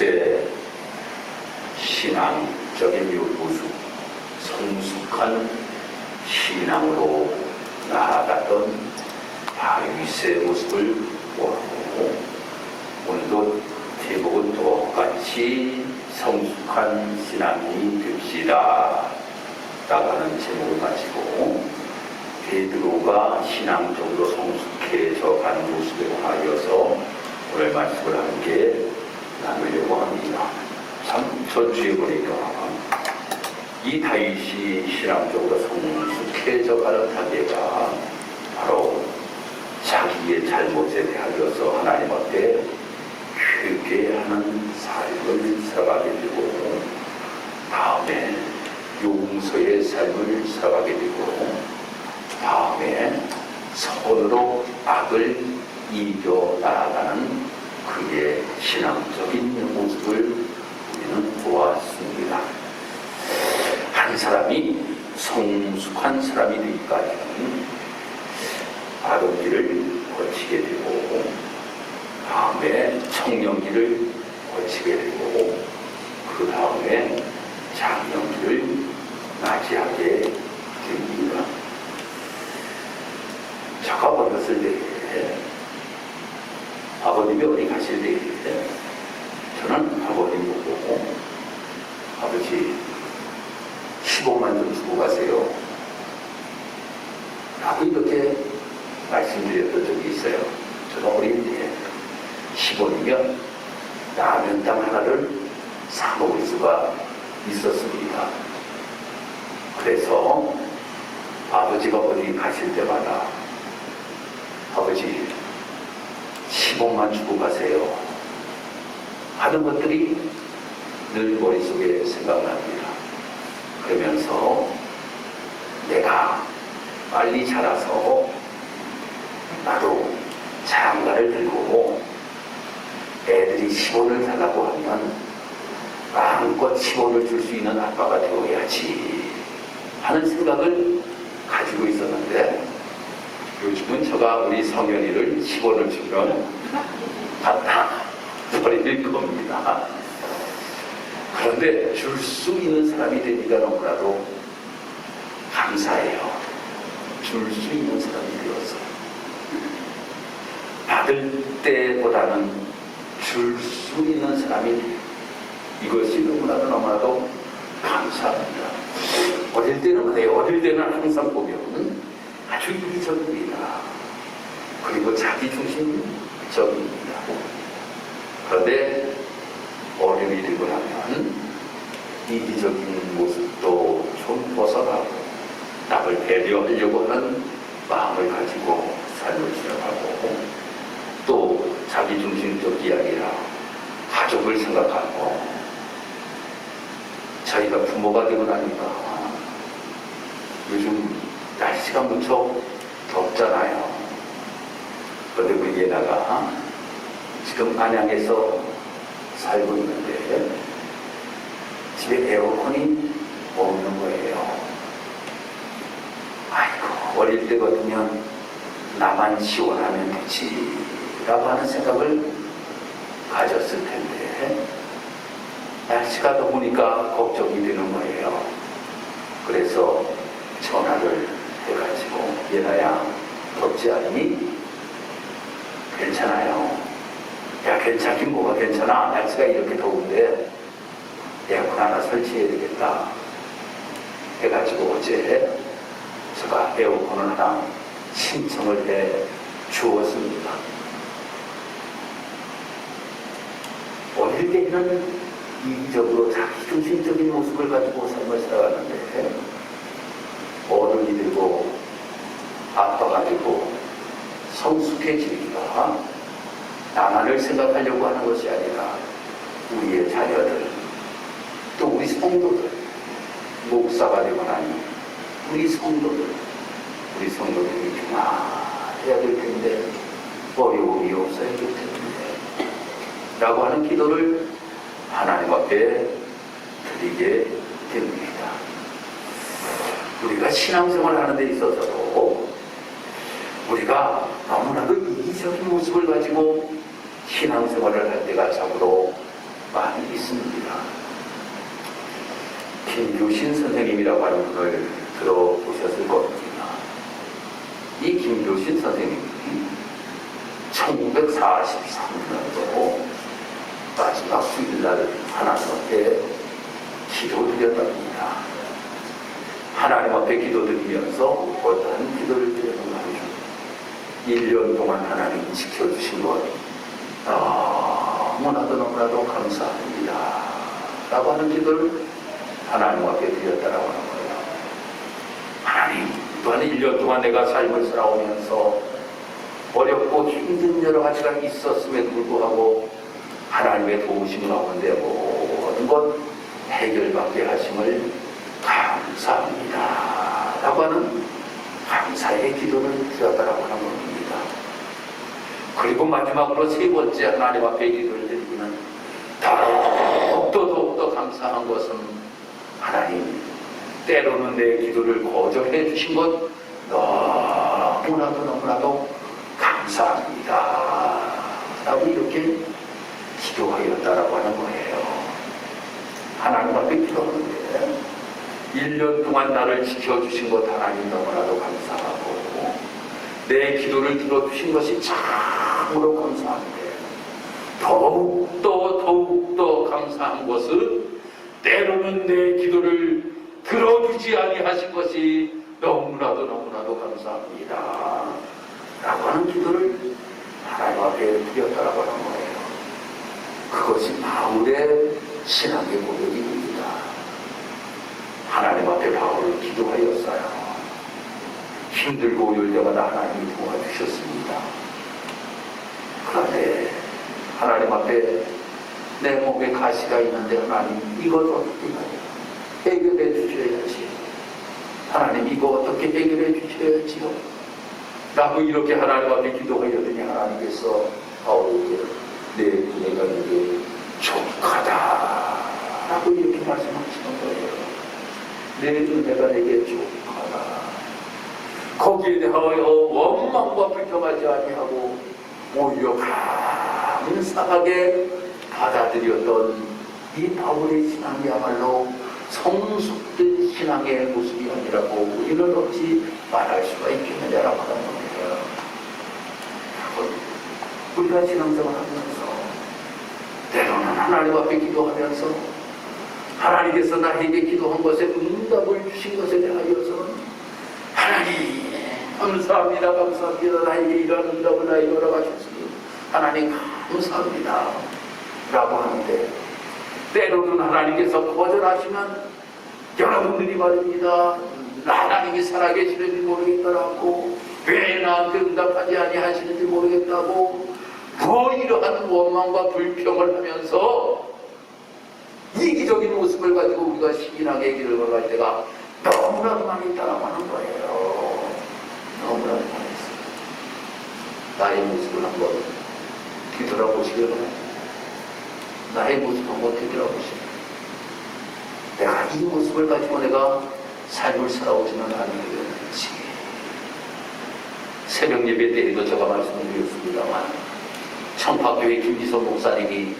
다윗의 신앙적인 모습, 성숙한 신앙으로 나아갔던 다윗의 모습을 보았고, 오늘도 제목은 똑같이 성숙한 신앙이 됩시다 라고 하는 제목을 가지고 베드로가 신앙적으로 성숙해져 가는 모습에 관하여서 오늘 말씀을 함께 나누려고 합니다. 참 전주에 보니까 이 다윗이 신앙적으로 성숙해져 가는 단계가 바로 자기의 잘못에 대하여서 하나님 앞에 회개하는 삶을 살아가게 되고, 다음에 용서의 삶을 살아가게 되고, 다음에 선으로 악을 이겨 나아가는 그의 신앙적인 모습을 우리는 보았습니다. 한 사람이 성숙한 사람이 되기까지는 아동기를 거치게 되고, 다음에 청년기를 거치게 되고, 그 다음에 장년기를 맞이하게 됩니다. 제가 어렸을 때 아버님이 어디 가실 때 저는 아버님 보고 아버지 15만 좀 주고 가세요 라고 이렇게 말씀드렸던 적이 있어요. 저는 어릴 때 10원이면 라면당 하나를 사 먹을 수가 있었습니다. 그래서 아버지가 어디 가실 때마다 아버지 10원만 주고 가세요 하는 것들이 늘 머릿속에 생각납니다. 그러면서 내가 빨리 자라서 나도 장가를 들고 애들이 10원을 달라고 하면 마음껏 10원을 줄 수 있는 아빠가 되어야지 하는 생각을 가지고 있었는데, 요즘은 제가 우리 성현이를 10원을 주면 갖다 버릴 겁니다. 그런데 줄 수 있는 사람이 되니까 너무나도 감사해요. 줄 수 있는 사람이 되어서. 받을 때보다는 줄 수 있는 사람이, 이것이 너무나도 감사합니다. 어릴 때는 그래요. 어릴 때는 항상 보면 아주 이기적입니다. 그리고 자기중심적입니다. 그런데 어른이 되고 나면 이기적인 모습도 좀 벗어나고 남을 배려하려고 하는 마음을 가지고 삶을 시작하고, 또 자기중심적이 아니라 가족을 생각하고, 저희가 부모가 되고 나니까 요즘 날씨가 무척 덥잖아요. 그런데 우리 예나가 지금 안양에서 살고 있는데 집에 에어컨이 없는 거예요. 아이고, 어릴 때 같으면 나만 시원하면 되지 라고 하는 생각을 가졌을 텐데, 날씨가 더우니까 걱정이 되는 거예요. 그래서 전화를 해가지고, 예나야 덥지 않니? 괜찮아요. 야, 괜찮긴 뭐가 괜찮아. 날씨가 이렇게 더운데 에어컨 하나 설치해야 되겠다 해가지고 어제 제가 에어컨을 하나 신청을 해 주었습니다. 어릴 때는 이기적으로 자기중심적인 모습을 가지고 삶을 살아가는데, 어른이 되고 아빠가 되고 성숙해지니까 나만을 생각하려고 하는 것이 아니라 우리의 자녀들, 또 우리 성도들, 목사가 되고 나니 우리 성도들이 그만해야 될 텐데 어려움이 없어야 될 텐데 라고 하는 기도를 하나님 앞에 드리게 됩니다. 우리가 신앙생활을 하는 데 있어서도 우리가 너무나도 이기적인 모습을 가지고 신앙생활을 할 때가 참으로 많이 있습니다. 김규신 선생님이라고 하는 분을 들어보셨을 겁니다. 이 김규신 선생님이 1943년도 마지막 주일날 하나님 앞에 기도드렸답니다. 하나님 앞에 기도드리면서 어떠한 기도를 드렸는가? 1년 동안 하나님이 지켜주신 것 너무나도 감사합니다 라고 하는 기도를 하나님 앞에 드렸다라고 하는 거예요. 하나님, 또한 1년 동안 내가 삶을 살아오면서 어렵고 힘든 여러 가지가 있었음에도 불구하고 하나님의 도우심 가운데 모든 것 해결받게 하심을 감사합니다 라고 하는 감사의 기도를 드렸다라고 하는 겁니다. 그리고 마지막으로 세 번째 하나님 앞에 기도를 드리기는 더욱더 감사한 것은 하나님, 때로는 내 기도를 거절해 주신 것 너무나도 감사합니다 라고 이렇게 기도하였다라고 하는 거예요. 하나님 앞에 기도하는데 1년 동안 나를 지켜주신 것 하나님 너무나도 감사하고 내 기도를 들어주신 것이 참으로 감사한데 더욱더 감사한 것은 때로는 내 기도를 들어주지 아니하신 것이 너무나도 감사합니다 라고 하는 기도를 하나님 앞에 드렸다라고 하는 거예요. 그것이 바울의 신앙의 고백입니다. 하나님 앞에 바울을 기도하였어요. 힘들고 어려울 때마다 하나님이 도와주셨습니다. 그런데 하나님 앞에 내 몸에 가시가 있는데 하나님 이것 어떻게 해결해 주셔야지. 하나님 이거 어떻게 해결해 주셔야지요 라고 이렇게 하나님 앞에 기도하였더니 하나님께서 바울에게 내 은혜가 내게 족하다 라고 이렇게 말씀하시는 거예요. 내 은혜가 내게 족하다. 거기에 대하여 원망과 불평하지 아니하고 오히려 감사하게 받아들였던 이 바울의 신앙이야말로 성숙된 신앙의 모습이 아니라고 우리는 어찌 말할 수가 있겠느냐라고 하는 겁니다. 우리가 신앙생활 하면서 때로는 하나님 앞에 기도하면서 하나님께서 나에게 기도한 것에 응답을 주신 것에 대하여서는 하나님 감사합니다 나에게 이러한 응답을 나에게 허락하셨으니 하나님 감사합니다 라고 하는데 때로는 하나님께서 거절하시면 여러분들이 말입니다. 하나님이 살아계시는지 모르겠다라고 왜 나한테 응답하지 아니하시는지 모르겠다고 뭐 이러한 원망과 불평을 하면서 이기적인 모습을 가지고 우리가 신앙의 길을 걸어갈 때가 너무나도 많이 있다라고 하는 거예요. 너무나도 많이 있어요. 나의 모습을 한번 뒤돌아보시기 바랍니다. 나의 모습 한번 뒤돌아보시기. 내가 이 모습을 가지고 내가 삶을 살아오지는 않으려는지. 새벽 예배 때에도 제가 말씀을 드렸습니다만 청파교회 김지선 목사님이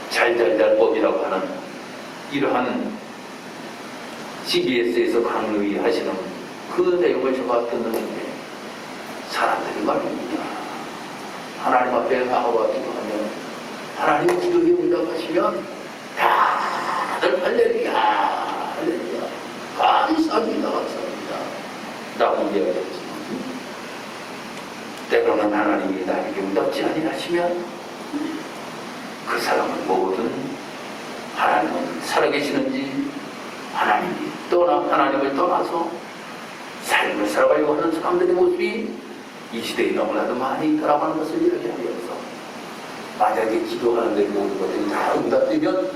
잘법이라고 하는 이러한 CBS에서 강의하시는 그 내용을 제가 듣는데 사람들이 말입니다. 하나님 앞에 나와 기도하면 하나님 기도에 응답하시면 다들 할렐루야 감사합니다 라고 이야기했지만 때로는 하나님이 나에게 응답지 아니하시면 그 사람은 뭐든 하나님은 살아계시는지 하나님을 떠나서 삶을 살아가려고 하는 사람들의 모습이 이 시대에 너무나도 많이 있다라고 하는 것을 이야기하면서 만약에 기도하는 데 모든 것들이 다 응답되면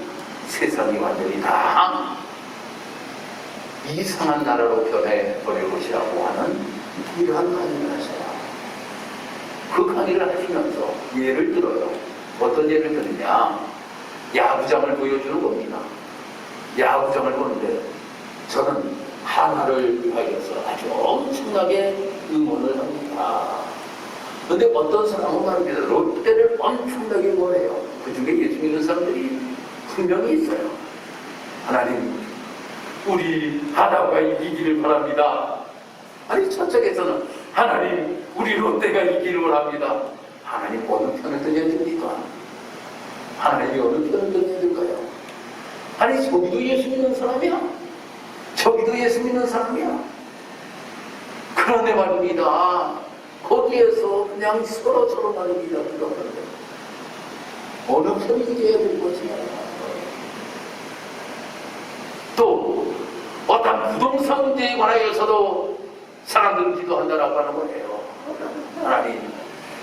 세상이 완전히 다 이상한 나라로 변해버릴 것이라고 하는 이러한 강의를 하셔요. 그 강의를 하시면서 예를 들어요. 어떤 예를 드느냐, 야구장을 보여주는 겁니다. 야구장을 보는데 저는 하나를 위하여서 아주 엄청나게 응원을 합니다. 그런데 어떤 사람은 말입니다. 롯데를 엄청나게 응원해요. 그 중에 예수 믿는 사람들이 분명히 있어요. 하나님, 우리 하나가 이기기를 바랍니다. 아니, 저쪽에서는 하나님, 우리 롯데가 이기기를 원합니다. 하나님 어느 편을 들어야 됩니까? 하나님이 어느 편을 들어야 될까요? 아니, 저기도 예수 믿는 사람이야. 저기도 예수 믿는 사람이야. 그런데 말입니다. 거기에서 그냥 서로 말입니다. 그러는데 어느 편이 이겨야 될 것이냐. 또 어떤 부동산 문제에 관하여서도 사람들은 기도한다라고 하는 거예요. 하나님,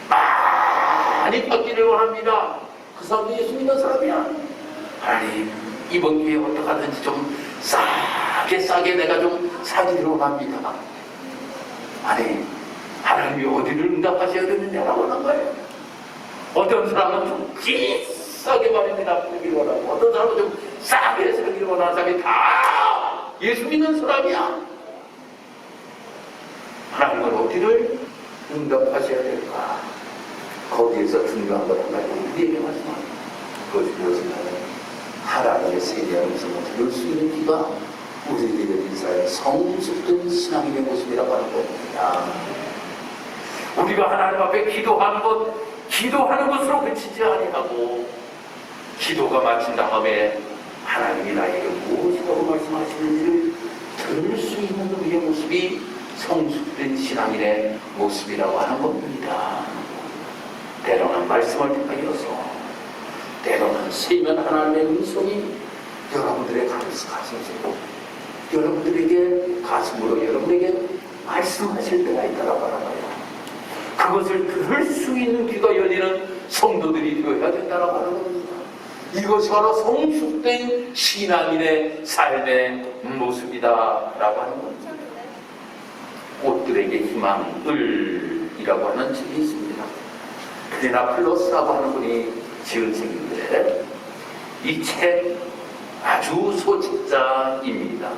많이 받기를 원합니다. 그 사람도 예수 믿는 사람이야. 하나님, 이번 기회에 어떻게 하든지 좀 싸게 내가 좀 사기를 원합니다. 아니, 하나님이 어디를 응답하셔야 되느냐라고 하는 거예요. 어떤 사람은 좀 비싸게 말입니다. 풀기를 원하고, 어떤 사람은 좀 싸게 살기를 원하는 사람이 다 예수 믿는 사람이야. 하나님은 어디를 응답하셔야 될까? 거기에서 중요한 것 한 가지 우리에게 말씀합니다. 그것이 무엇이냐면 하나님의 세미한 음성을 들을 수 있는 귀가 우리에게 인사의 성숙된 신앙인의 모습이라고 하는 겁니다. 우리가 하나님 앞에 기도하는 것으로 그치지 아니하고, 기도가 마친 다음에 하나님이 나에게 무엇이라고 말씀하시는지를 들을 수 있는 우리의 모습이 성숙된 신앙인의 모습이라고 하는 겁니다. 때로는 말씀을 통하여서, 때로는 세면 하나님의 음성이 여러분들의 가슴으로, 여러분들에게 가슴으로 여러분에게 말씀하실 때가 있다라고 하는 거예요. 그것을 들을 수 있는 귀가 열리는 성도들이 되어야 된다라고 하는 겁니다. 이것이 바로 성숙된 신앙인의 삶의 모습이다라고 하는 겁니다. 꽃들에게 희망을이라고 하는 책이 있습니다. 크리나플로스라고 하는 분이 지은 책인데, 이 책 아주 소책자입니다.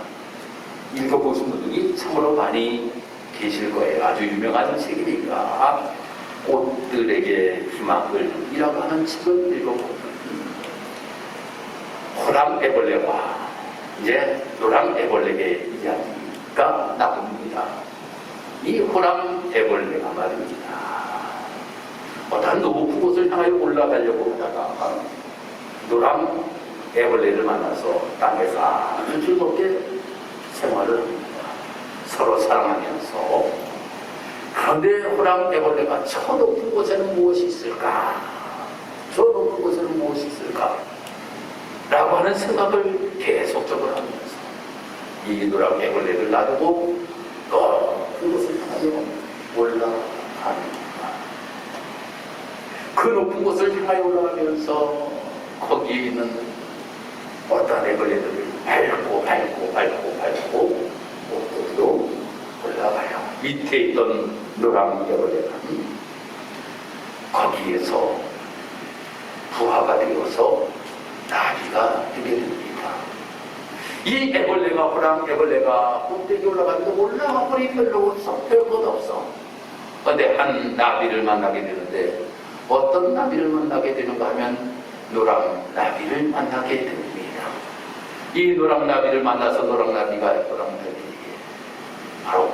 읽어보신 분들이 참으로 많이 계실 거예요. 아주 유명한 책이니까. 꽃들에게 희망을이라고 하는 책을 읽어보면 호랑애벌레와 이제 노랑애벌레의 이야기가 나옵니다. 이 호랑애벌레가 말입니다. 어떤 높은 곳을 향하여 올라가려고 하다가 노랑애벌레를 만나서 땅에서 아주 즐겁게 생활을 합니다. 서로 사랑하면서. 그런데 호랑애벌레가 저 높은 곳에는 무엇이 있을까? 저 높은 곳에는 무엇이 있을까? 라고 하는 생각을 계속적으로 하면서 이 노랑애벌레를 놔두고 높은 곳을 향하여 올라갑니다. 그 높은 곳을 향하여 올라가면서 거기에 있는 어떤 애벌레들을 밟고 꼭대기로 올라가요. 밑에 있던 노랑애벌레는 거기에서 부화가 되어서 나비가 되게 됩니다. 이 애벌레가, 호랑애벌레가 꼭대기 올라가는데 올라가 버리 별로 없어. 별것 없어. 그런데 한 나비를 만나게 되는데, 어떤 나비를 만나게 되는가 하면 노랑나비를 만나게 됩니다. 이 노랑나비를 만나서 노랑나비가 바로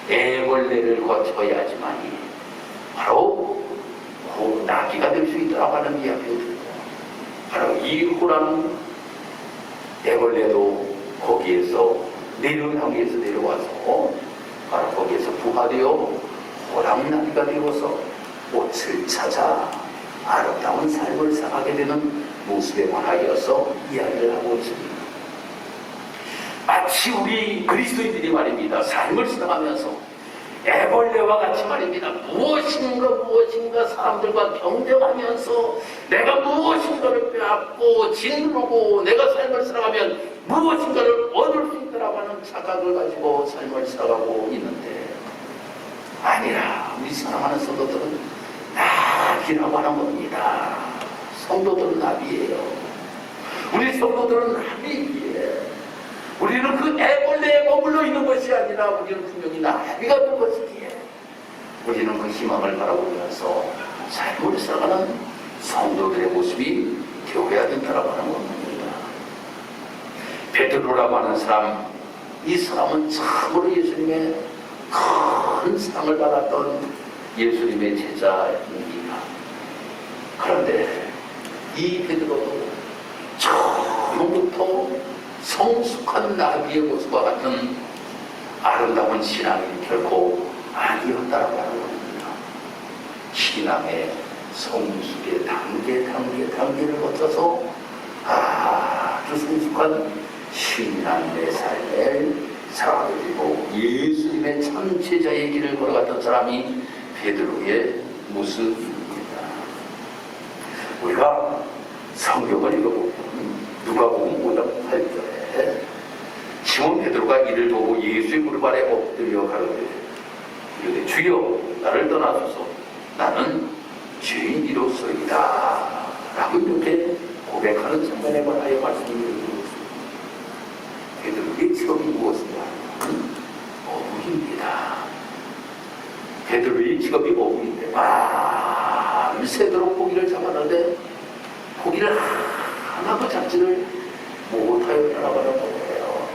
애벌레를 거쳐야지만이 바로 그 나비가 될 수 있다고 하는 이야기를 듣고, 바로 이 호랑 애벌레도 거기에서 향해서 내려와서 바로 거기에서 부화되어 호랑나비가 되어서 꽃을 찾아 아름다운 삶을 살아가게 되는 모습에 관하여서 이야기를 하고 있습니다. 마치 우리 그리스도인들이 말입니다. 삶을 살아가면서 애벌레와 같이 말입니다. 무엇인가 사람들과 경쟁하면서 내가 무엇인가를 빼앗고 짓누르고 내가 삶을 살아가면 무엇인가를 얻을 수 있다라고 하는 착각을 가지고 삶을 살아가고 있는데, 아니라 우리 사랑하는 성도들은 나비라고 하는 겁니다. 성도들은 나비예요. 우리 성도들은 나비예요. 우리는 그 애벌레에 머물러 있는 것이 아니라 우리는 분명히 나비가 된 것이기에 우리는 그 희망을 바라보면서 삶을 살아가는 성도들의 모습이 되어야 된다고 하는 겁니다. 베드로라고 하는 사람, 이 사람은 참으로 예수님의 큰 사랑을 받았던 예수님의 제자입니다. 그런데 이 베드로도 처음부터 성숙한 나비의 모습과 같은 아름다운 신앙이 결코 아니었다라고 하는 겁니다. 신앙의 성숙의 단계를 거쳐서 아주 성숙한 신앙의 삶을 살아가지고 예수님의 참 제자의 길을 걸어갔던 사람이 베드로의 모습입니다. 우리가 성경을 읽어보면 누가복음 5장 8절에 시몬 베드로가 이를 보고 예수의 무릎 아래 엎드려 가로되 이르되 주여 나를 떠나소서 나는 죄인이로소이다 라고 이렇게 고백하는 장면에 관하여 말씀을 드리고 있습니다. 베드로의 직업이 무엇인가? 어부입니다. 베드로의 직업이 어부인데 밤새도록 고기를 잡았는데 고기를 하나도 잡지를 못하여 떠나가는 거예요.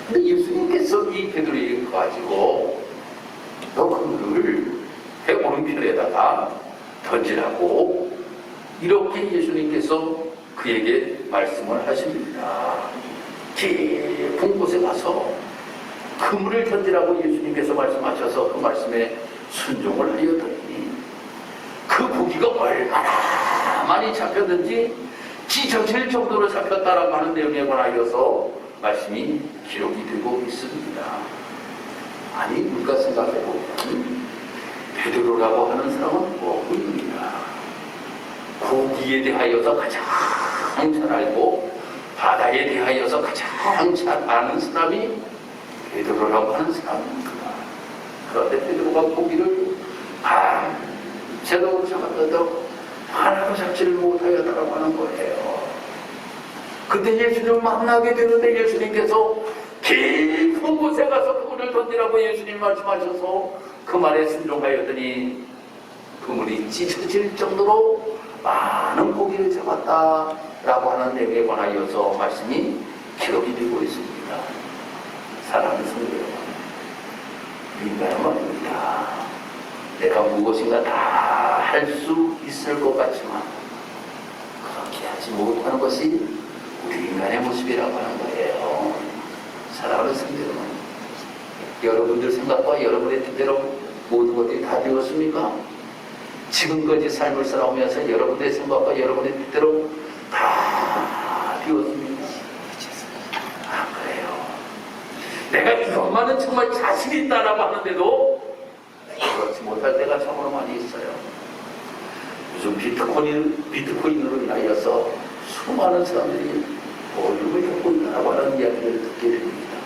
근데 예수님께서 이 베드로에게 가지고 너 그물을 배 오른편에다가 던지라고 이렇게 예수님께서 그에게 말씀을 하십니다. 깊은 곳에 가서 그물을 던지라고 예수님께서 말씀하셔서 그 말씀에 순종을 하였더니 그 고기가 얼마나 많이 잡혔는지 찢어질 정도로 잡혔다라고 하는 내용에 관하여서 말씀이 기록이 되고 있습니다. 아니 우리가 생각해보면 베드로라고 하는 사람은 어부입니다. 고기에 대하여서 가장 잘 알고 바다에 대하여서 가장 잘 아는 사람이 베드로라고 하는 사람입니다. 그런데 베드로가 고기를 밤새도록 잡았다고 하나도 잡지를 못하였다고 하는 거예요. 그때 예수님을 만나게 되는데 예수님께서 깊은 곳에 가서 그물을 던지라고 예수님 말씀하셔서 그 말에 순종하였더니 그물이 찢어질 정도로 많은 고기를 잡았다라고 하는 내용에 관하여서 말씀이 기록이 되고 있습니다. 사랑하는 성도 여러분, 민감한 말입니다. 내가 무엇인가 다 할 수 있을 것 같지만 그렇게 하지 못하는 것이 우리 인간의 모습이라고 하는 거예요. 사랑하는 성도 여러분, 여러분들 생각과 여러분의 뜻대로 모든 것들이 다 되었습니까? 지금까지 삶을 살아오면서 여러분의 생각과 여러분의 뜻대로 다 되었습니까? 안 그래요. 내가 이것만은 정말 자신이 있다라고 하는데도 그렇지 못할 때가 참으로 많이 있어요. 요즘 비트코인으로 인하여서 수많은 사람들이 어려움을 겪고 있다라고 하는 이야기를 듣게 됩니다.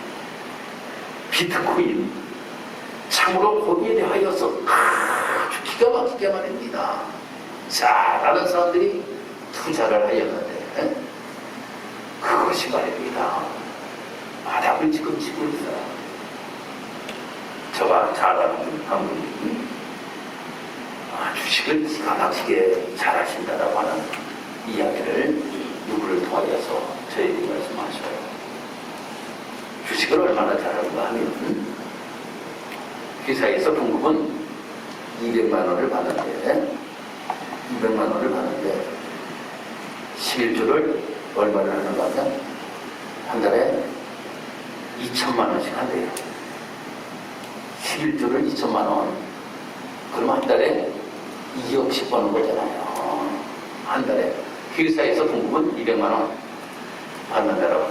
비트코인 참으로 거기에 대하여서 아주 기가 막히게 말입니다. 잘하는 사람들이 투자를 하였는데 그것이 말입니다. 바닥을 지금 치고 있어요. 저가 잘하는 한 분이 주식을 기가 막히게 잘하신다라고 하는 이야기를 누구를 통하여서 저에게 말씀하셔요. 주식을 얼마나 잘하는가 하면 회사에서 봉급은 200만 원을 받는데 11조를 얼마를 하는가 하면 한 달에 2천만 원씩 한대요. 11조를 2천만 원. 그럼 한 달에 2억씩 버는 거잖아요. 한 달에 회사에서 봉급은 200만 원 받는다라고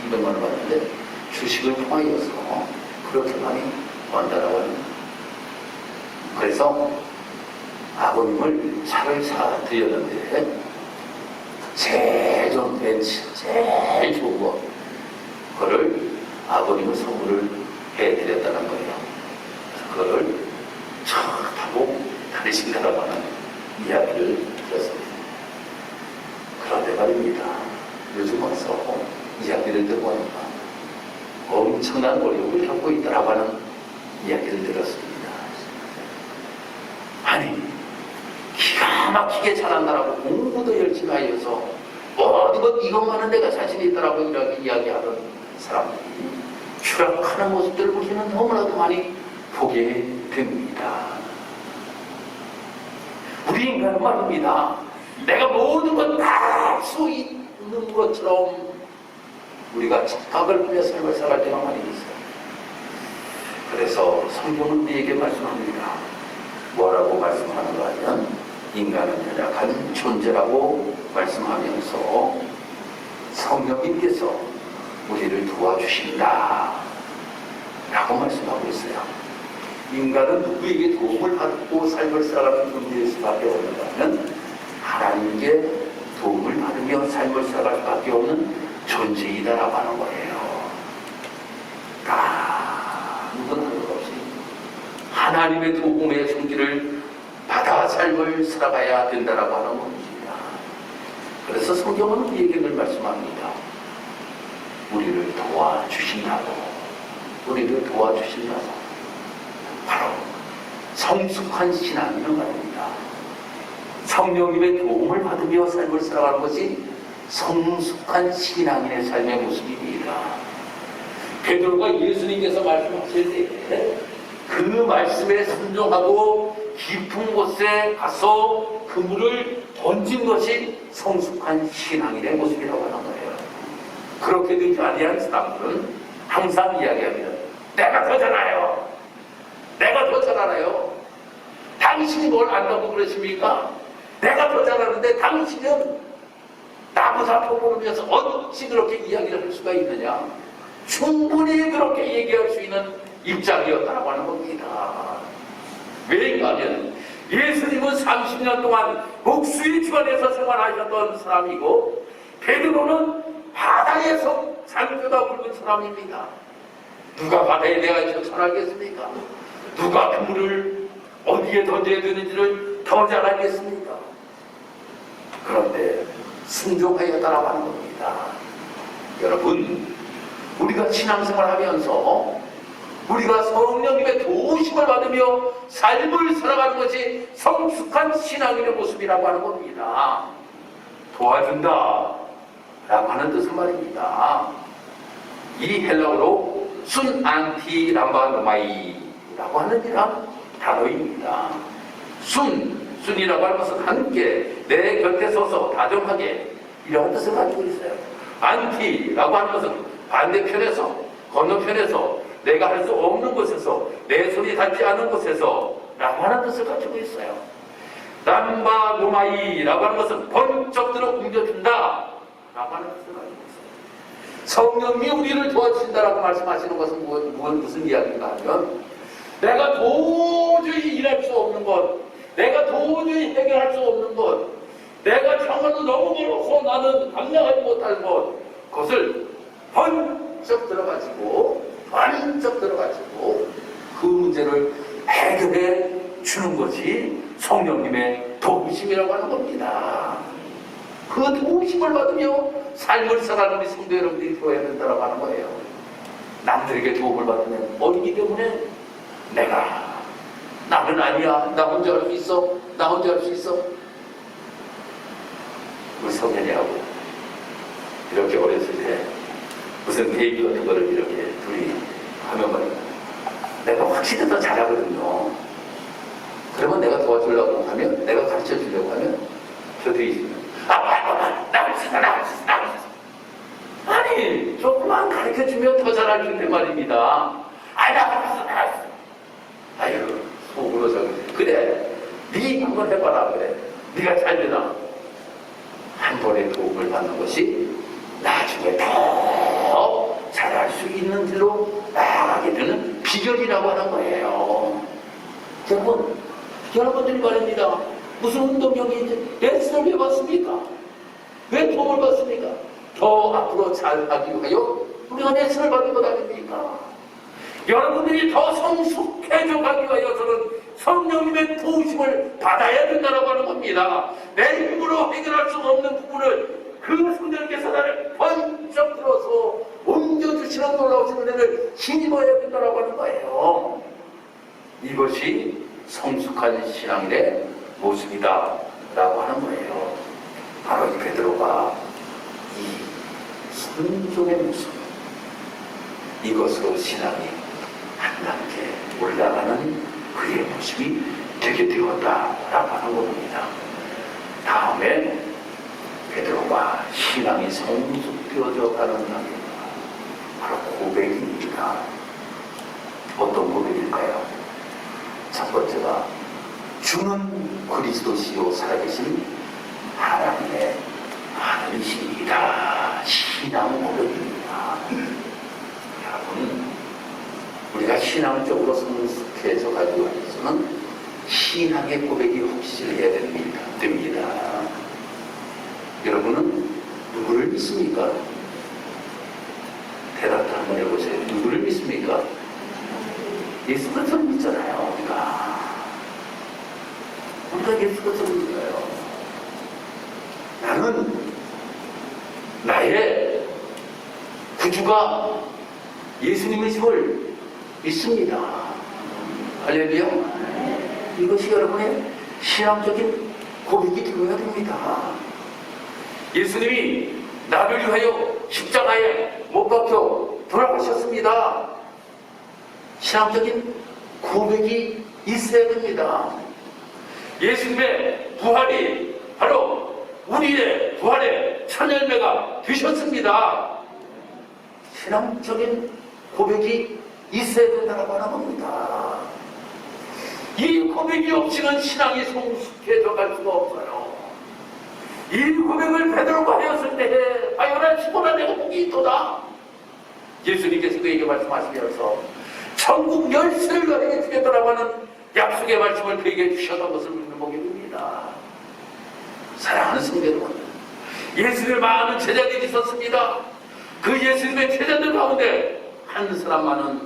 200만 원 받는데 주식을 통하여서 그렇게 많이 번다라고 하는. 그래서 아버님을 차를 사드렸는데 제일 좋은 벤츠, 제일 좋은 거 그거를 아버님을 선물을 해드렸다는 거예요. 그거를 차 타고 다니신다라고 하는 이야기를 들었습니다. 그런데 말입니다. 요즘 와서 이야기를 듣고 하니까 엄청난 어려움을 겪고 있다라고 하는 이야기를 들었습니다. 아니 기가 막히게 잘한다라고 공부도 열심히 하여서 어디 뭐 이것만은 내가 자신이 있더라고 이렇게 이야기하던 사람들이 추락하는 모습들을 우리는 너무나도 많이 보게 됩니다. 우리 인간은 말입니다. 내가 모든 것 다 할 수 있는 것처럼 우리가 착각을 하며 삶을 살아갈 때가 많이 있어요. 그래서 성경은 우리에게 말씀합니다. 뭐라고 말씀하는가 하면 인간은 연약한 존재라고 말씀하면서 성령님께서 우리를 도와주신다 라고 말씀하고 있어요. 인간은 누구에게 도움을 받고 삶을 살아가는 존재일 수밖에 없는가 하면 하나님께 도움을 받으며 삶을 살아갈 수밖에 없는 존재이다라고 하는 거예요. 누구나 할 것 없이 하나님의 도움의 손길을 받아 삶을 살아가야 된다라고 하는 겁니다. 그래서 성경은 우리에게 늘 말씀합니다. 우리를 도와주신다고, 우리를 도와주신다고. 바로 성숙한 신앙이라는 말입니다. 성령님의 도움을 받으며 삶을 살아가는 것이 성숙한 신앙인의 삶의 모습입니다. 베드로가 예수님께서 말씀하실 때 그 말씀에 순종하고 깊은 곳에 가서 그물을 던진 것이 성숙한 신앙인의 모습이라고 하는 거예요. 그렇게 되지 아니한 사람들은 항상 이야기합니다. 내가 더 잘 알아요. 내가 더 잘 알아요. 당신이 뭘 안다고 그러십니까? 내가 더 잘 아는데 당신은 나보다 더 모르면서 어찌 그렇게 이야기를 할 수가 있느냐? 충분히 그렇게 얘기할 수 있는 입장이었다고 하는 겁니다. 왜인가 하면 예수님은 30년 동안 목수의 집안에서 생활하셨던 사람이고 베드로는 바다에서 장교가 굵은 사람입니다. 누가 바다에 내가 잘 알겠습니까? 누가 그물을 어디에 던져야 되는지를 더 잘 알겠습니까? 그런데 순종하였다라고 하는 겁니다. 여러분, 우리가 신앙생활 하면서 우리가 성령님의 도우심을 받으며 삶을 살아가는 것이 성숙한 신앙인의 모습이라고 하는 겁니다. 도와준다 라고 하는 뜻은 말입니다. 이 헬라어로 순 안티 람바 노마이 라고 하는 이란 단어입니다. 순이라고 하는 것은 함께 내 곁에 서서 다정하게 이런 뜻을 가지고 있어요. 안티라고 하는 것은 반대편에서 건너편에서 내가 할 수 없는 곳에서 내 손이 닿지 않은 곳에서 라고 하는 뜻을 가지고 있어요. 남바 노마이라고 하는 것은 번쩍 들어 옮겨준다 라고 하는 뜻을 가지고 있어요. 성령이 우리를 도와주신다라고 말씀하시는 것은 무슨 이야기인가 하면 내가 도저히 일할 수 없는 것, 내가 도저히 해결할 수 없는 것, 내가 정말로 너무 멀어서 나는 감당하지 못할 것, 그것을 번쩍 들어가지고 그 문제를 해결해 주는 것이 성령님의 도우심이라고 하는 겁니다. 그 도우심을 받으며 삶을 살아가는 우리 성도 여러분들이 되어야 된다고 하는 거예요. 남들에게 도움을 받으면 어리기 때문에 나는 아니야. 나 혼자 할 수 있어. 나 혼자 할 수 있어. 우리 성현이하고 이렇게 어렸을 때 무슨 계획 같은 거를 이렇게 둘이 하면 말이야. 내가 확실히 더 잘하거든요. 그러면 내가 도와주려고 하면, 내가 가르쳐 주려고 하면 저 뒤에 있으면 나올 수 있어. 아니 조금만 가르쳐 주면 더 잘할 텐데 말입니다. 나왔어. 아유 속으로 그래 네 한번 해봐라. 그래 네가 잘 되나. 한 번의 도움을 받는 것이 나중에 더 잘할 수 있는 길로 나아가게 되는 비결이라고 하는 거예요. 여러분들이 말입니다. 무슨 운동경이 레슨을 왜 받습니까? 왜 도움을 받습니까? 더 앞으로 잘하기 위하여 우리가 레슨을 받는 것 아닙니까? 여러분들이 더 성숙해져 가기 위하여서는 성령님의 도우심을 받아야 된다고 하는 겁니다. 내 힘으로 해결할 수 없는 부분을 그 성령님께서 나를 번쩍 들어서 옮겨주시는 놀라우신 은혜를 힘입어야 된다고 하는 거예요. 이것이 성숙한 신앙인의 모습이다 라고 하는 거예요. 바로 이 베드로가 순종의 모습, 이것으로 신앙이 한 단계 올라가는 그의 모습이 되게 되었다라고 하는 겁니다. 다음에 베드로가 신앙이 성숙되어져 가는 단계가 바로 고백입니다. 어떤 고백일까요? 첫 번째가 주는 그리스도시요 살아계신 하나님의 아들이시니이다. 신앙 고백입니다. 여러분, 우리가 신앙적으로 성숙해져 가지고 있어서는 신앙의 고백이 확실해야 됩니다. 여러분은 누구를 믿습니까? 대답을 한번 해보세요. 누구를 믿습니까? 예수 그리스도를 믿잖아요. 우리가 예수 그리스도를 믿어요. 나는 나의 구주가 예수님이심을 믿습니다. 할렐루야. 이것이 여러분의 신앙적인 고백이 되어야 됩니다. 예수님이 나를 위하여 십자가에 못 박혀 돌아가셨습니다. 신앙적인 고백이 있어야 됩니다. 예수님의 부활이 바로 우리의 부활의 첫 열매가 되셨습니다. 신앙적인 고백이 있어야 된다고 하는 겁니다. 이 고백이 없이는 신앙이 성숙해져 갈 수가 없어요. 이 고백을 베드로가 하였을 때에 바요나 죽어라 내가 복이 있도다. 예수님께서 그에게 말씀하시면서 천국 열쇠를 너에게 주겠다라고 하는 약속의 말씀을 그에게 주셨던 것을 우리는 보게 됩니다. 사랑하는 성도 여러분, 예수님의 많은 제자들이 있었습니다. 그 예수님의 제자들 가운데 한 사람만은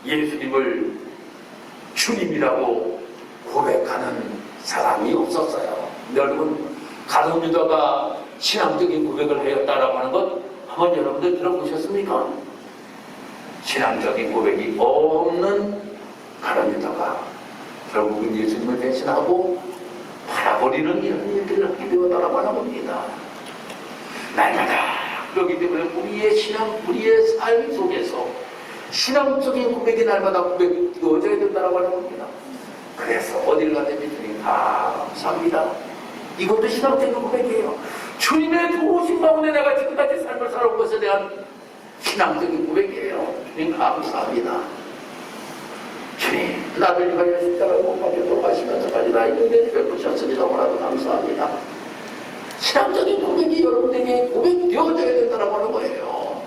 예수님을 주님이라고 고백하는 사람이 없었어요. 여러분, 가룟 유다가 신앙적인 고백을 하였다라고 하는 것 한번 여러분들 들어보셨습니까? 신앙적인 고백이 없는 가룟 유다가 결국은 예수님을 배신하고 팔아버리는 이런 일들을 하게 되었다라고 하는 겁니다. 날마다 그렇기 때문에 우리의 신앙, 우리의 삶 속에서 신앙적인 고백이 날마다 고백이 되어져야 된다고 하는 겁니다. 그래서 어딜 가든지 주님 감사합니다. 이것도 신앙적인 고백이에요. 주님의 도우심 가운데 내가 지금까지 삶을 살아온 것에 대한 신앙적인 고백이에요. 주님 감사합니다. 주님, 나를 위하여 십자가에 못 박혀 돌아가시면서까지 나의 은혜를 베푸셨으니 너무나도 감사합니다. 신앙적인 고백이 여러분에게 고백되어져야 된다고 하는 거예요.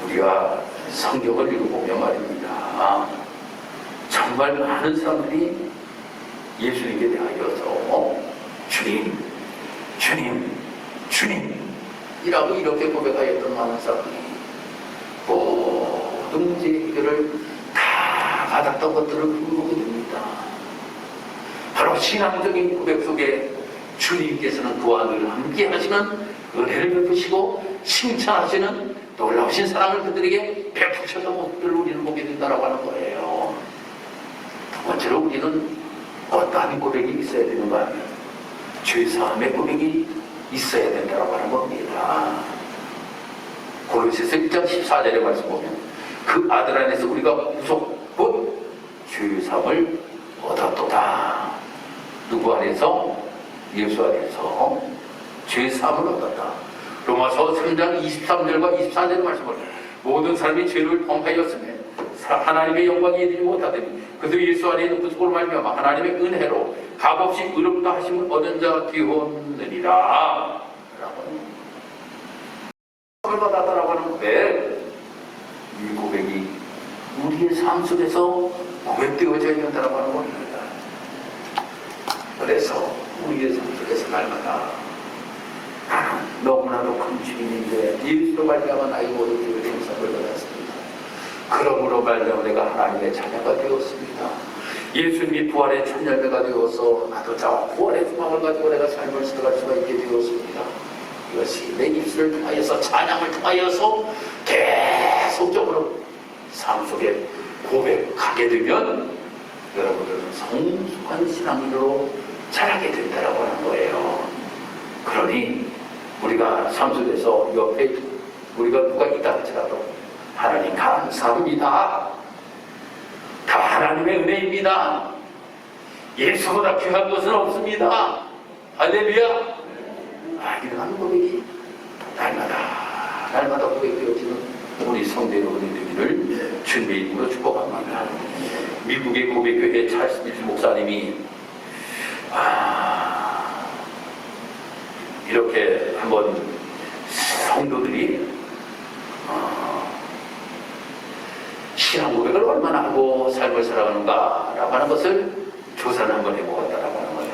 우리가 성경을 읽어보면 말입니다. 정말 많은 사람들이 예수님께 대하여서 주님, 주님, 주님이라고 이렇게 고백하였던 많은 사람들이 모든 문제의 해결을 다 받았던 것들을 보게 됩니다. 바로 신앙적인 고백 속에 주님께서는 그와 늘 함께 하시는 은혜를 베푸시고 칭찬하시는 놀라우신 사랑을 그들에게 베푸셔서 모습들을 우리는 보게 된다고 하는 거예요. 두 번째로 우리는 어떠한 고백이 있어야 되는가 하면 죄사함의 고백이 있어야 된다고 하는 겁니다. 고린도서 1장 14절의 말씀 보면 그 아들 안에서 우리가 구속 곧 죄사함을 얻었도다. 누구 안에서? 예수 안에서 죄사함을 얻었다. 로마서 3장 23절과 24절의 말씀을 모든 사람이 죄를 범하였으며 하나님의 영광이 이르지 못하더니 그도 예수 안에 있는 구속으로 말미암아 하나님의 은혜로 값없이 의롭다 하심을 얻은 자 되었느니라 라고 받았다라고 하는데 이 고백이 우리의 삶 속에서 고백되어져야 된다고 하는 겁니다. 그래서 우리의 삶 속에서 날마다 나는 너무나도 큰 주인인데 예수로 말미암아 나의 모든 죄를 용서를 받았습니다. 그러므로 말미암아 내가 하나님의 자녀가 되었습니다. 예수님이 부활의 첫 열매가 되어서 나도 자와 부활의 소망을 가지고 내가 삶을 살아갈 수가 있게 되었습니다. 이것이 내 입술을 통하여서 찬양을 통하여서 계속적으로 삶 속에 고백하게 되면 여러분들은 성숙한 신앙인으로 자라게 된다고 하는 거예요. 그러니 우리가 삶 속에서 옆에 우리가 누가 있다 할지라도 하나님 감사합니다. 다 하나님의 은혜입니다. 예수보다 귀한 것은 없습니다. 할렐루야. 이러한 고백이 날마다 고백되어지는 우리 성도 여러분이 되기를 주님의 이름으로 축복합니다. 미국의 고백교회 찰스 밀스 목사님이 이렇게 한번 성도들이 신앙 고백을 얼마나 하고 삶을 살아가는가라고 하는 것을 조사를 한번 해보았다라고 하는 거예요.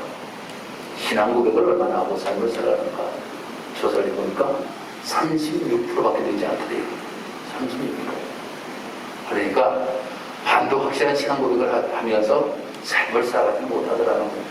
신앙 고백을 얼마나 하고 삶을 살아가는가 조사를 해보니까 36%밖에 되지 않더래요. 36%. 그러니까 반도 확실한 신앙 고백을 하면서 삶을 살아가지 못하더라는 거예요.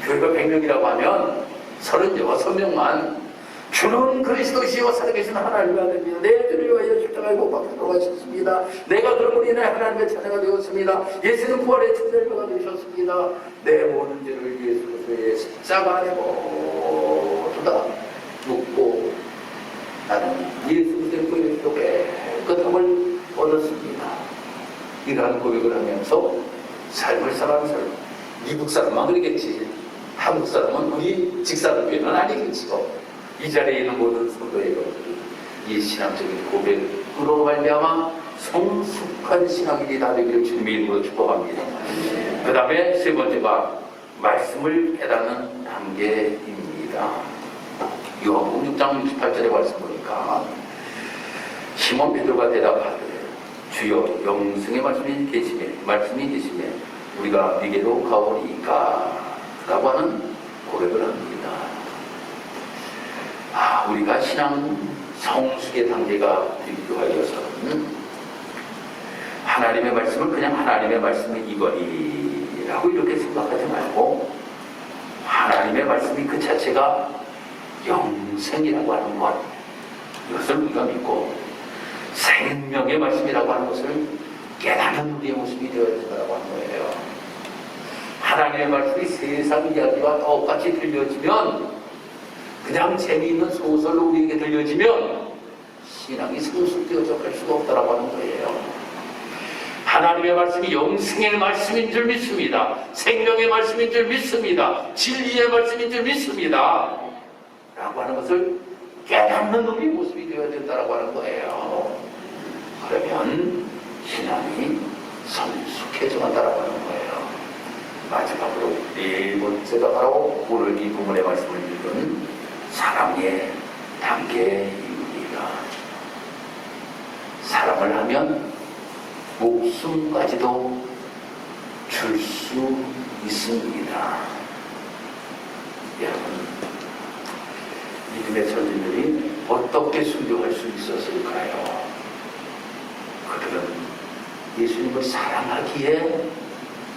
교회가 100명이라고 하면 36명만 주는 그리스도시요 살아계신 하나님의 아들입니다. 내 죄를 위하여 십자가에 못 박혀 돌아가셨습니다. 내가 그러므로 인해 하나님의 자녀가 되었습니다. 예수는 부활의 주절가 되셨습니다. 내 모든 죄를 예수 그리스도의 십자가 안에 모두 다 묻고 나는 예수 그리스도의 보혈로 깨끗함을 얻었습니다. 이러한 고백을 하면서 삶을 살아가는 사람, 미국 사람만 그러겠지. 한국 사람은 우리 직사교회는 아니겠지요. 이 자리에 있는 모든 성도 여러분들이 이 신앙적인 고백으로 말미암아 성숙한 신앙인이 다 되기를 주님의 이름으로 축복합니다. 그 다음에 세 번째가 말씀을 깨닫는 단계입니다. 요한복음 6장 68절의 말씀 보니까 시몬 베드로가 대답하되 주여 영생의 말씀이 계시매 우리가 네게로 가오리이까 라고 하는 고백을 합니다. 우리가 신앙 성숙의 단계가 되기 위하여서는 하나님의 말씀을 그냥 하나님의 말씀이 이거리라고 이렇게 생각하지 말고 하나님의 말씀이 그 자체가 영생이라고 하는 것, 이것을 우리가 믿고 생명의 말씀이라고 하는 것을 깨닫는 우리의 모습이 되어야 된다고 하는 거예요. 하나님의 말씀이 세상 이야기와 똑같이 들려지면, 그냥 재미있는 소설로 우리에게 들려지면 신앙이 성숙되어져 갈 수가 없다라고 하는 거예요. 하나님의 말씀이 영생의 말씀인 줄 믿습니다. 생명의 말씀인 줄 믿습니다. 진리의 말씀인 줄 믿습니다. 라고 하는 것을 깨닫는 우리 모습이 되어야 된다라고 하는 거예요. 그러면 신앙이 성숙해져 간다라고 하는 거예요. 마지막으로 네 번째가 바로 오늘 이 부문의 말씀을 읽은 사랑의 단계입니다. 사랑을 하면 목숨까지도 줄 수 있습니다. 여러분, 믿음의 선진들이 어떻게 순교할 수 있었을까요? 그들은 예수님을 사랑하기에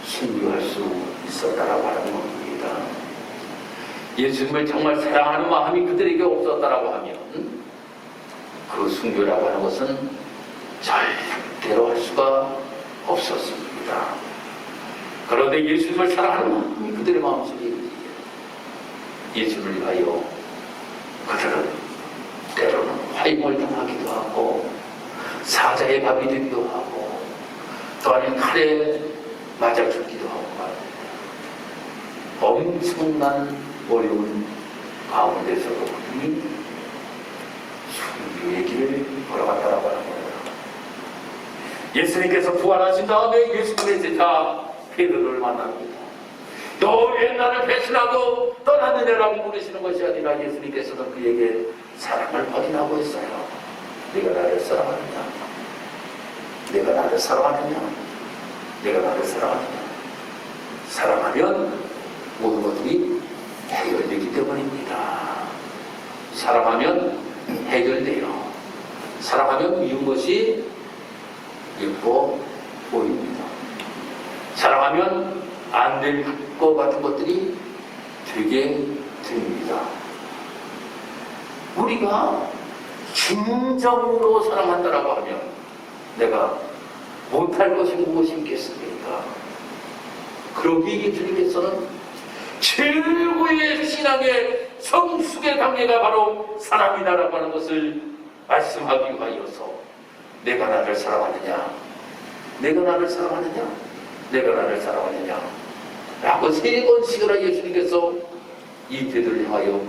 순교할 수 있었다라고 하는 겁니다. 예수님을 정말 사랑하는 마음이 그들에게 없었다라고 하면 그 순교라고 하는 것은 절대로 할 수가 없었습니다. 그런데 예수님을 사랑하는 마음이 그들의 마음속에 있기에 예수님을 위하여 그들은 때로는 화임을 당하기도 하고 사자의 밥이 되기도 하고 또 아니면 칼에 맞아 죽기도 하고 엄청난 어려운 가운데서도 그들이 순교의 길을 걸어갔다라고 하는 거예요. 예수님께서 부활하신 다음에 예수님의 제자 베드로를 만납니다. 너 왜 나를 배신하고 떠났느냐라고 물으시는 것이 아니라 예수님께서는 그에게 사랑을 확인하고 있어요. 네가 나를 사랑하느냐? 내가 나를 사랑하느냐? 내가 나를 사랑하느냐? 사랑하면 모든 것들이 해결되기 때문입니다. 사랑하면 해결돼요. 사랑하면 미운 것이 예뻐 보입니다. 사랑하면 안 될 것 같은 것들이 되게 됩니다. 우리가 진정으로 사랑한다라고 하면 내가 못할 것이 무엇이 있겠습니까? 그러기에 주님께서는 최고의 신앙의 성숙의 단계가 바로 사랑이다라고 하는 것을 말씀하기 위하여서 내가 나를 사랑하느냐, 내가 나를 사랑하느냐, 내가 나를 사랑하느냐 라고 3번씩이나 예수님께서 이 베드로를 향하여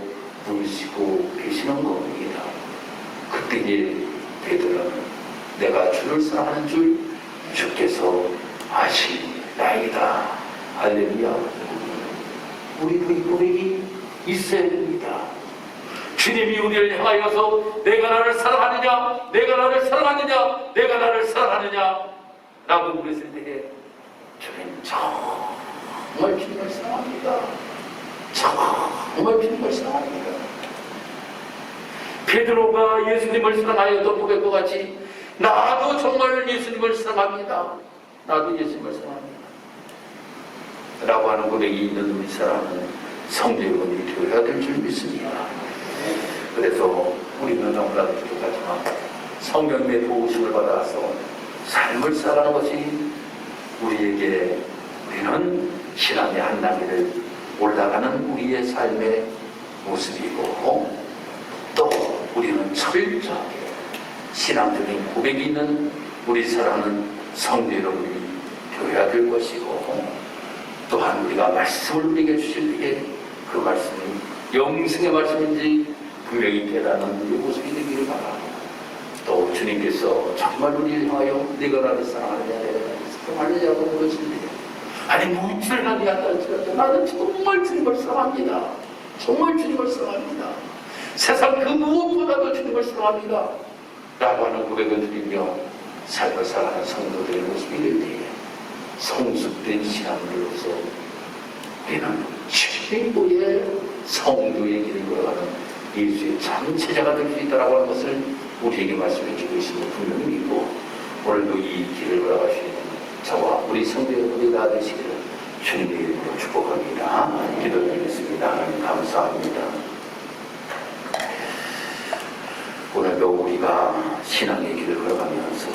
물으시고 계시는 겁니다. 그때에 베드로는 내가 주를 사랑하는 줄 주께서 아시나이다. 할렐루야. 우리도 이 고백이 있어야 됩니다. 주님이 우리를 향하여서 내가 나를 사랑하느냐, 내가 나를 사랑하느냐, 내가 나를 사랑하느냐 라고 물었을 때에 주님 정말 주님을 사랑합니다. 정말 주님을 사랑합니다. 베드로가 예수님을 사랑하여도 고백과 같이 나도 정말 예수님을 사랑합니다. 나도 예수님을 사랑합니다 라고 하는 고백이 있는 우리 사람은 성도 여러분이 되어야 될 줄 믿습니다. 그래서 우리는 너무나도 부족하지만 성령님의 도우심을 받아서 삶을 살아가는 것이 우리에게, 우리는 신앙의 한 단계를 올라가는 우리의 삶의 모습이고, 또 우리는 철저하게 신앙적인 고백이 있는 우리 사랑하는 성도 여러분이 되어야 될 것이고, 또한 우리가 말씀을 우리에게 주실 때에 그 말씀이 영생의 말씀인지 분명히 깨닫는 우리의 모습이 되기를 바랍니다. 또 주님께서 정말 우리를 향하여 네가 나를 사랑하느냐, 내가 나를 사랑하느냐고 물으시는데, 아니 무엇을 하지 않다 할지라도 나는 정말 주님을 사랑합니다. 정말 주님을 사랑합니다. 세상 그 무엇보다도 주님을 사랑합니다 라고 하는 고백을 드리며 삶을 살아가는 성도들의 모습이 될 때에 성숙된 신앙으로서 우리는 최고의 성도의 길을 걸어가는 예수의 참체자가 될 수 있다고 하는 것을 우리에게 말씀해 주고 있음을 분명히 믿고, 오늘도 이 길을 걸어갈 수 있는 저와 우리 성도 여러분이 다 되시기를 주님의 이름으로 축복합니다. 기도드리겠습니다. 하나님 감사합니다. 오늘도 우리가 신앙의 길을 걸어가면서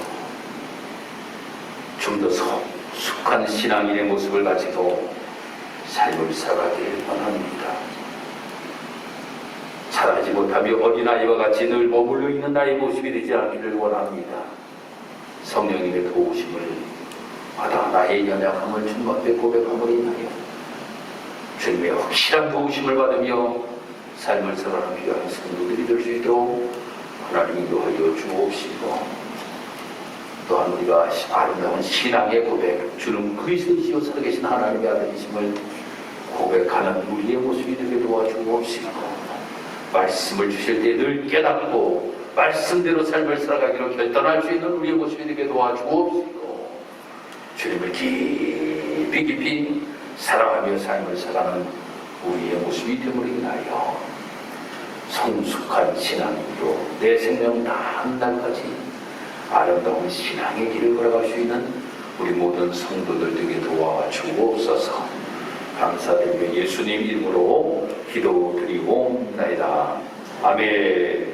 좀 더 성숙한 신앙인의 모습을 가지고 삶을 살아가길 원합니다. 자라지 못하며 어린아이와 같이 늘 머물러 있는 나의 모습이 되지 않기를 원합니다. 성령님의 도우심을 받아 나의 연약함을 주님 앞에 고백함으로 인하여 주님의 확실한 도우심을 받으며 삶을 살아가는 귀한 성도들이 될 수 있도록 하나님 인도하여 주옵시고, 또한 우리가 아름다운 신앙의 고백, 주는 그리스도시요 살아계신 하나님의 아들이심을 고백하는 우리의 모습이 되게 도와주옵시고, 말씀을 주실 때 늘 깨닫고 말씀대로 삶을 살아가기로 결단할 수 있는 우리의 모습이 되게 도와주옵시고, 주님을 깊이 사랑하며 삶을 살아가는 우리의 모습이 됨으로 인하여 성숙한 신앙으로 내 생명 다한 날까지 아름다운 신앙의 길을 걸어갈 수 있는 우리 모든 성도들 되게 도와주옵소서. 감사드리며 예수님 이름으로 기도드리옵나이다. 아멘.